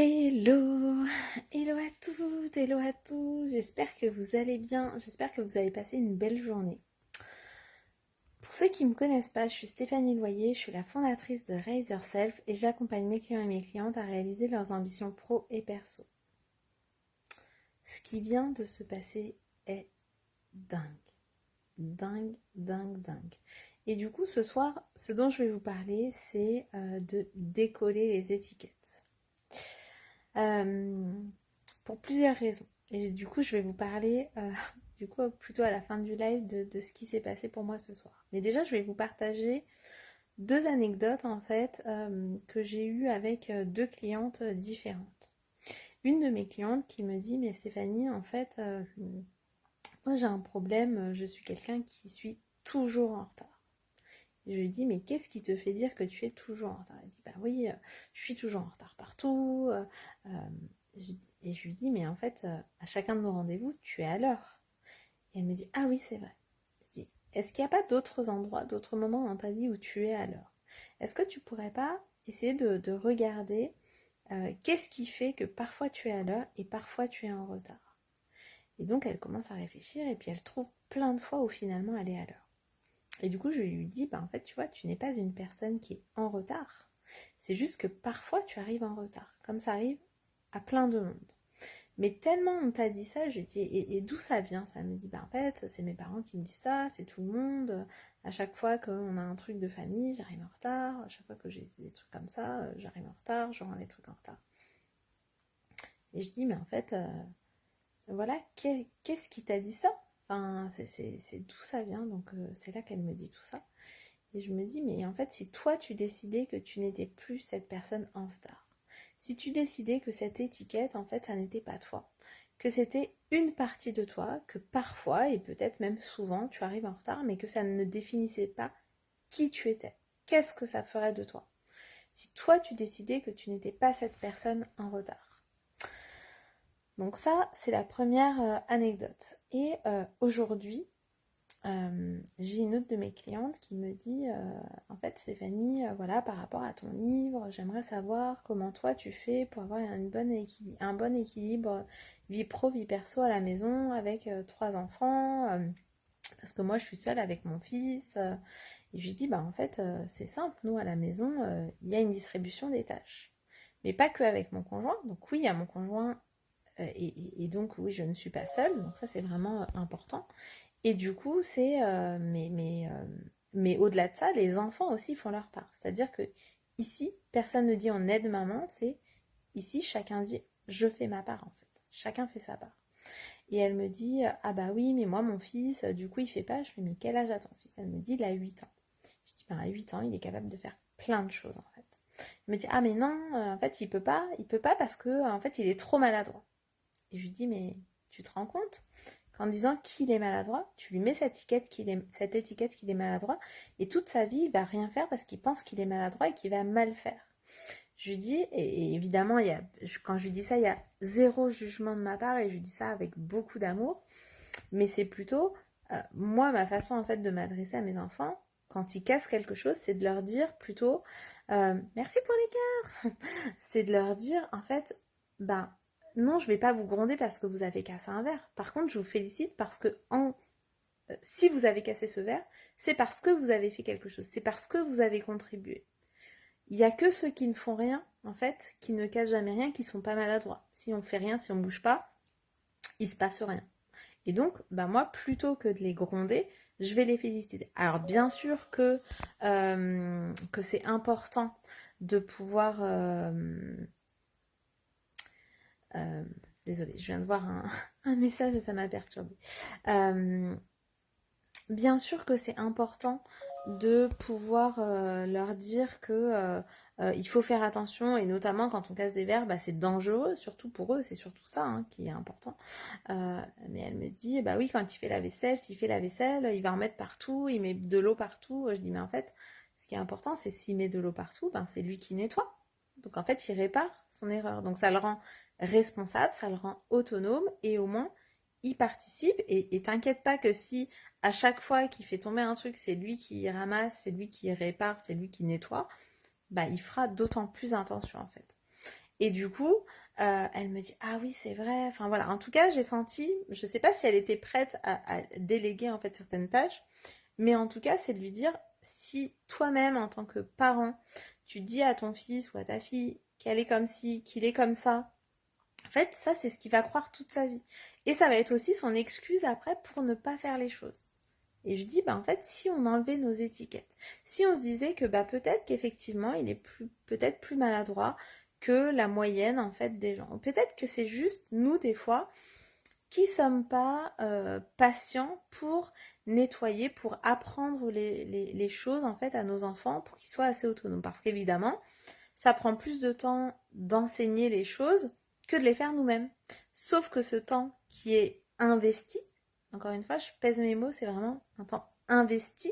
Hello, hello à toutes, hello à tous, j'espère que vous allez bien, j'espère que vous avez passé une belle journée. Pour ceux qui ne me connaissent pas, je suis Stéphanie Loyer, je suis la fondatrice de Raise Yourself et j'accompagne mes clients et mes clientes à réaliser leurs ambitions pro et perso. Ce qui vient de se passer est dingue, dingue, dingue, dingue. Et du coup, ce soir, ce dont je vais vous parler, c'est de décoller les étiquettes. Pour plusieurs raisons. Et du coup, je vais vous parler plutôt à la fin du live de ce qui s'est passé pour moi ce soir. Mais déjà, je vais vous partager deux anecdotes en fait que j'ai eues avec deux clientes différentes. Une de mes clientes qui me dit: mais Stéphanie, en fait, moi j'ai un problème, je suis quelqu'un qui suis toujours en retard. Et je lui dis: mais qu'est-ce qui te fait dire que tu es toujours en retard? Elle dit: bah oui, je suis toujours en retard partout. Et je lui dis: mais en fait, à chacun de nos rendez-vous, tu es à l'heure. Et elle me dit: ah oui, c'est vrai. Je dis: est-ce qu'il n'y a pas d'autres endroits, d'autres moments dans ta vie où tu es à l'heure? Est-ce que tu pourrais pas essayer de regarder qu'est-ce qui fait que parfois tu es à l'heure et parfois tu es en retard? Et donc elle commence à réfléchir et puis elle trouve plein de fois où finalement elle est à l'heure. Et du coup je lui dis: bah en fait tu vois, tu n'es pas une personne qui est en retard. C'est juste que parfois tu arrives en retard, comme ça arrive à plein de monde. Mais tellement on t'a dit ça, je dis: et d'où ça vient ça? Elle me dit: bah en fait, c'est mes parents qui me disent ça, c'est tout le monde. À chaque fois qu'on a un truc de famille, j'arrive en retard. À chaque fois que j'ai des trucs comme ça, j'arrive en retard, je rends les trucs en retard. Et je dis: mais en fait, voilà, qu'est-ce qui t'a dit ça? Enfin, c'est d'où ça vient? Donc c'est là qu'elle me dit tout ça. Et je me dis: mais en fait, si toi tu décidais que tu n'étais plus cette personne en retard, si tu décidais que cette étiquette, en fait, ça n'était pas toi, que c'était une partie de toi, que parfois, et peut-être même souvent, tu arrives en retard, mais que ça ne définissait pas qui tu étais, qu'est-ce que ça ferait de toi? Si toi, tu décidais que tu n'étais pas cette personne en retard. Donc ça, c'est la première anecdote. Et aujourd'hui, j'ai une autre de mes clientes qui me dit: en fait Stéphanie, voilà, par rapport à ton livre, j'aimerais savoir comment toi tu fais pour avoir un bon équilibre vie pro, vie perso à la maison avec 3 enfants, parce que moi je suis seule avec mon fils. Et je lui dis: bah en fait c'est simple, nous à la maison il y a une distribution des tâches, mais pas que avec mon conjoint. Donc oui, il y a mon conjoint, et donc oui, je ne suis pas seule, donc ça c'est vraiment important. Et du coup, mais au-delà de ça, les enfants aussi font leur part. C'est-à-dire que ici, personne ne dit on aide maman, c'est ici, chacun dit je fais ma part en fait. Chacun fait sa part. Et elle me dit: ah bah oui, mais moi, mon fils, du coup, il fait pas. Je fais: mais quel âge a ton fils? Elle me dit: il a 8 ans. Je dis: ben, à 8 ans, il est capable de faire plein de choses en fait. Elle me dit: ah mais non, en fait, il peut pas parce que en fait, il est trop maladroit. Et je lui dis: mais tu te rends compte qu'en disant qu'il est maladroit, tu lui mets cette étiquette qu'il est maladroit, et toute sa vie, il va rien faire parce qu'il pense qu'il est maladroit et qu'il va mal faire. Je lui dis, et évidemment, quand je lui dis ça, il y a zéro jugement de ma part, et je lui dis ça avec beaucoup d'amour, mais c'est plutôt, moi, ma façon en fait de m'adresser à mes enfants, quand ils cassent quelque chose, c'est de leur dire plutôt, merci pour les cœurs, c'est de leur dire en fait, ben non, je vais pas vous gronder parce que vous avez cassé un verre. Par contre, je vous félicite parce que si vous avez cassé ce verre, c'est parce que vous avez fait quelque chose, c'est parce que vous avez contribué. Il n'y a que ceux qui ne font rien, en fait, qui ne cassent jamais rien, qui sont pas maladroits. Si on fait rien, si on bouge pas, il se passe rien. Et donc, bah moi, plutôt que de les gronder, je vais les féliciter. Alors, bien sûr que c'est important de pouvoir... désolée, je viens de voir un message et ça m'a perturbée. Bien sûr que c'est important de pouvoir leur dire que il faut faire attention, et notamment quand on casse des verres, bah, c'est dangereux, surtout pour eux, c'est surtout ça qui est important. Mais elle me dit: bah oui, quand il fait la vaisselle, s'il fait la vaisselle, il va en mettre partout, il met de l'eau partout. Je dis: mais en fait, ce qui est important, c'est s'il met de l'eau partout, ben, c'est lui qui nettoie. Donc en fait, il répare son erreur. Donc ça le rend responsable, ça le rend autonome, et au moins, il participe. Et t'inquiète pas que si à chaque fois qu'il fait tomber un truc, c'est lui qui ramasse, c'est lui qui répare, c'est lui qui nettoie, bah il fera d'autant plus attention en fait. Et du coup, elle me dit, ah oui, c'est vrai. Enfin voilà, en tout cas, j'ai senti, je sais pas si elle était prête à déléguer en fait certaines tâches, mais en tout cas, c'est de lui dire, si toi-même, en tant que parent, tu dis à ton fils ou à ta fille qu'elle est comme ci, qu'il est comme ça, en fait, ça, c'est ce qu'il va croire toute sa vie. Et ça va être aussi son excuse après pour ne pas faire les choses. Et je dis, bah en fait, si on enlevait nos étiquettes, si on se disait que bah peut-être qu'effectivement, il est peut-être plus maladroit que la moyenne en fait des gens. Peut-être que c'est juste nous des fois qui sommes pas patients pour nettoyer, pour apprendre les choses en fait à nos enfants pour qu'ils soient assez autonomes. Parce qu'évidemment, ça prend plus de temps d'enseigner les choses que de les faire nous-mêmes. Sauf que ce temps qui est investi, encore une fois, je pèse mes mots, c'est vraiment un temps investi,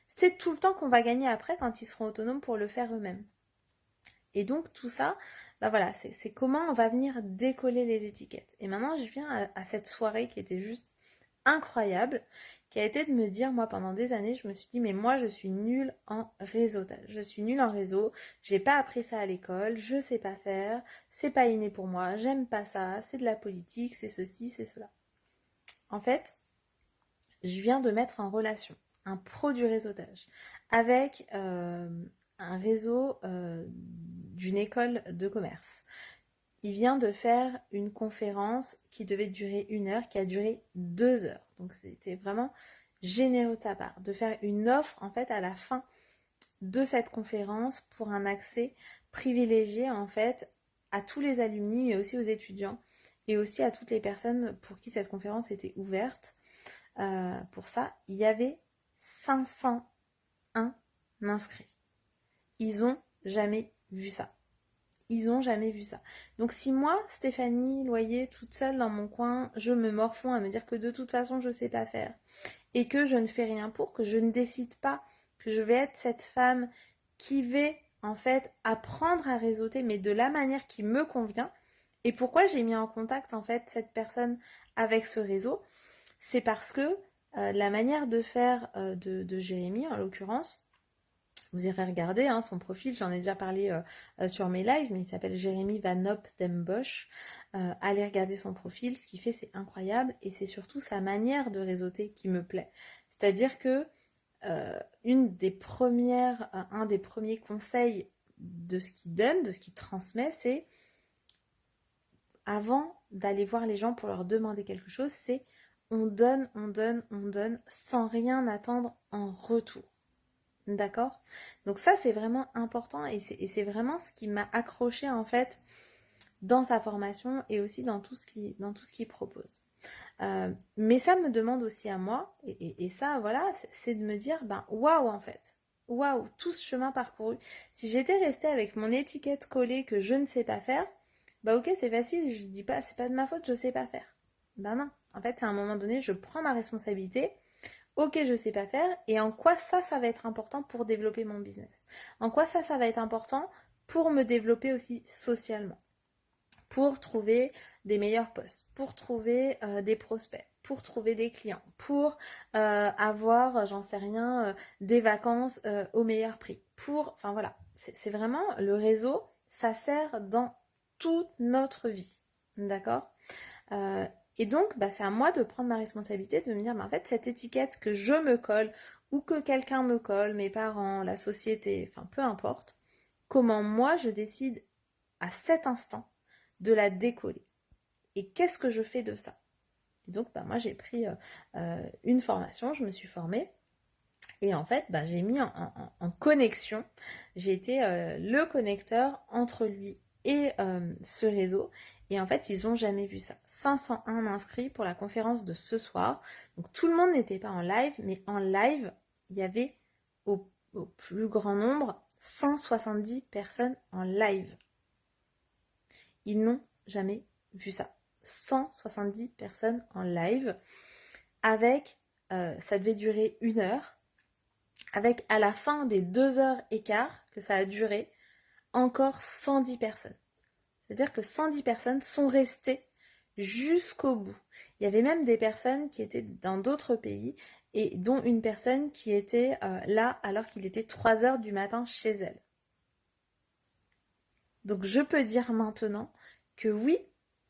c'est tout le temps qu'on va gagner après quand ils seront autonomes pour le faire eux-mêmes. Et donc tout ça, bah voilà, c'est comment on va venir décoller les étiquettes. Et maintenant, je viens à cette soirée qui était juste incroyable, qui a été de me dire, moi pendant des années, je me suis dit, mais moi je suis nulle en réseautage, je suis nulle en réseau, j'ai pas appris ça à l'école, je sais pas faire, c'est pas inné pour moi, j'aime pas ça, c'est de la politique, c'est ceci, c'est cela. En fait, je viens de mettre en relation un pro du réseautage avec un réseau d'une école de commerce. Il vient de faire une conférence qui devait durer 1 heure, qui a duré 2 heures. Donc c'était vraiment généreux de sa part de faire une offre en fait à la fin de cette conférence pour un accès privilégié en fait à tous les alumni mais aussi aux étudiants et aussi à toutes les personnes pour qui cette conférence était ouverte. Pour ça, il y avait 501 inscrits. Ils ont jamais vu ça. Ils ont jamais vu ça. Donc si moi, Stéphanie Loyer, toute seule dans mon coin, je me morfonds à me dire que de toute façon je sais pas faire et que je ne fais rien pour, que je ne décide pas que je vais être cette femme qui va en fait apprendre à réseauter mais de la manière qui me convient. Et pourquoi j'ai mis en contact en fait cette personne avec ce réseau, c'est parce que la manière de faire de Jérémy en l'occurrence, vous irez regarder son profil, j'en ai déjà parlé sur mes lives, mais il s'appelle Jérémy Van Op Den Bosch. Allez regarder son profil, ce qu'il fait c'est incroyable et c'est surtout sa manière de réseauter qui me plaît. C'est-à-dire que un des premiers conseils de ce qu'il donne, de ce qu'il transmet, c'est avant d'aller voir les gens pour leur demander quelque chose, c'est on donne, on donne, on donne sans rien attendre en retour. D'accord? Donc ça, c'est vraiment important et c'est vraiment ce qui m'a accroché en fait dans sa formation et aussi dans tout ce qu'il propose. Mais ça me demande aussi à moi, et ça, voilà, c'est de me dire, ben waouh en fait, waouh, tout ce chemin parcouru. Si j'étais restée avec mon étiquette collée que je ne sais pas faire, bah ok, c'est facile, je dis pas, c'est pas de ma faute, je sais pas faire. Ben non, en fait, à un moment donné, je prends ma responsabilité. Ok, je sais pas faire, et en quoi ça va être important pour développer mon business? En quoi ça va être important pour me développer aussi socialement? Pour trouver des meilleurs postes, pour trouver des prospects, pour trouver des clients, pour avoir, j'en sais rien, des vacances au meilleur prix. Enfin voilà, c'est vraiment le réseau, ça sert dans toute notre vie, d'accord? Euh, et donc, bah, c'est à moi de prendre ma responsabilité, de me dire, bah, en fait, cette étiquette que je me colle ou que quelqu'un me colle, mes parents, la société, enfin peu importe, comment moi je décide à cet instant de la décoller. Et qu'est-ce que je fais de ça? Et donc, bah, moi j'ai pris une formation, je me suis formée. Et en fait, bah, j'ai mis en connexion, j'ai été le connecteur entre lui et ce réseau. Et en fait, ils n'ont jamais vu ça. 501 inscrits pour la conférence de ce soir. Donc tout le monde n'était pas en live, mais en live, il y avait au plus grand nombre 170 personnes en live. Ils n'ont jamais vu ça. 170 personnes en live avec, ça devait durer 1 heure, avec à la fin des 2 heures et quart que ça a duré, encore 110 personnes. C'est-à-dire que 110 personnes sont restées jusqu'au bout. Il y avait même des personnes qui étaient dans d'autres pays et dont une personne qui était là alors qu'il était 3 heures du matin chez elle. Donc je peux dire maintenant que oui,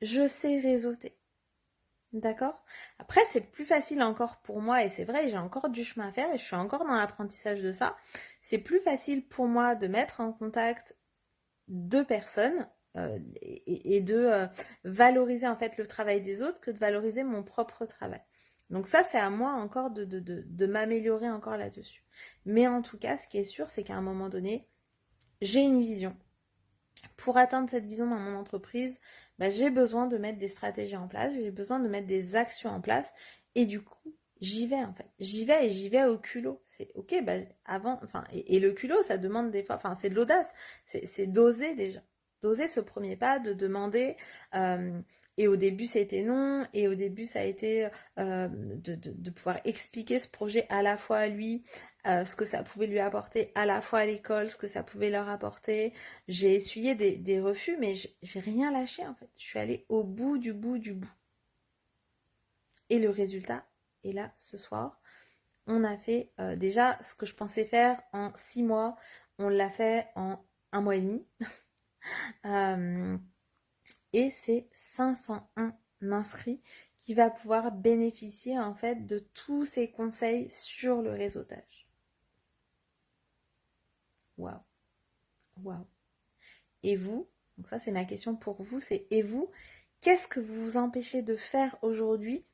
je sais réseauter. D'accord? Après, c'est plus facile encore pour moi, et c'est vrai, j'ai encore du chemin à faire, et je suis encore dans l'apprentissage de ça. C'est plus facile pour moi de mettre en contact deux personnes et de valoriser en fait le travail des autres que de valoriser mon propre travail. Donc ça, c'est à moi encore de m'améliorer encore là-dessus. Mais en tout cas, ce qui est sûr, c'est qu'à un moment donné, j'ai une vision. Pour atteindre cette vision dans mon entreprise, bah, j'ai besoin de mettre des stratégies en place, j'ai besoin de mettre des actions en place. Et du coup, j'y vais en fait. J'y vais et j'y vais au culot. C'est ok, bah, avant, enfin, et le culot, ça demande des fois, enfin, c'est de l'audace. C'est d'oser déjà. D'oser ce premier pas, de demander. Et au début, c'était non. Et au début, ça a été de pouvoir expliquer ce projet à la fois à lui, ce que ça pouvait lui apporter à la fois à l'école, ce que ça pouvait leur apporter. J'ai essuyé des refus, mais j'ai rien lâché en fait. Je suis allée au bout du bout du bout. Et le résultat est là ce soir. On a fait déjà ce que je pensais faire en 6 mois. On l'a fait en 1 mois et demi. Euh, et c'est 501 inscrits qui va pouvoir bénéficier en fait de tous ces conseils sur le réseautage. Waouh, waouh. Et vous, donc ça c'est ma question pour vous, c'est et vous, qu'est-ce que vous vous empêchez de faire aujourd'hui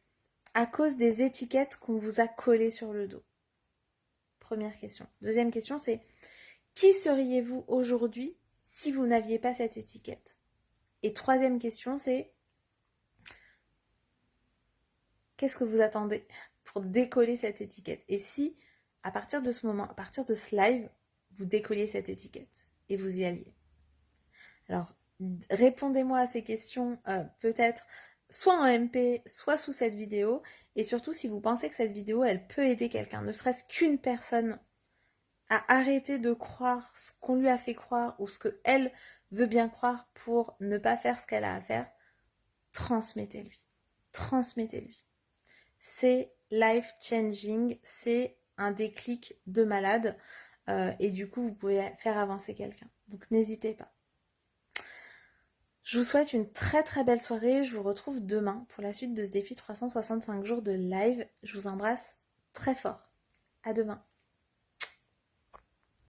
à cause des étiquettes qu'on vous a collées sur le dos? Première question. Deuxième question, c'est qui seriez-vous aujourd'hui si vous n'aviez pas cette étiquette? Et troisième question, c'est qu'est-ce que vous attendez pour décoller cette étiquette? Et si, à partir de ce moment, à partir de ce live, vous décolliez cette étiquette et vous y alliez? Alors, répondez-moi à ces questions peut-être soit en MP, soit sous cette vidéo. Et surtout, si vous pensez que cette vidéo, elle peut aider quelqu'un, ne serait-ce qu'une personne, à arrêter de croire ce qu'on lui a fait croire ou ce qu'elle veut bien croire pour ne pas faire ce qu'elle a à faire, transmettez-lui. Transmettez-lui. C'est life changing, c'est un déclic de malade. Et du coup, vous pouvez faire avancer quelqu'un. Donc n'hésitez pas. Je vous souhaite une très très belle soirée. Je vous retrouve demain pour la suite de ce défi 365 jours de live. Je vous embrasse très fort. À demain.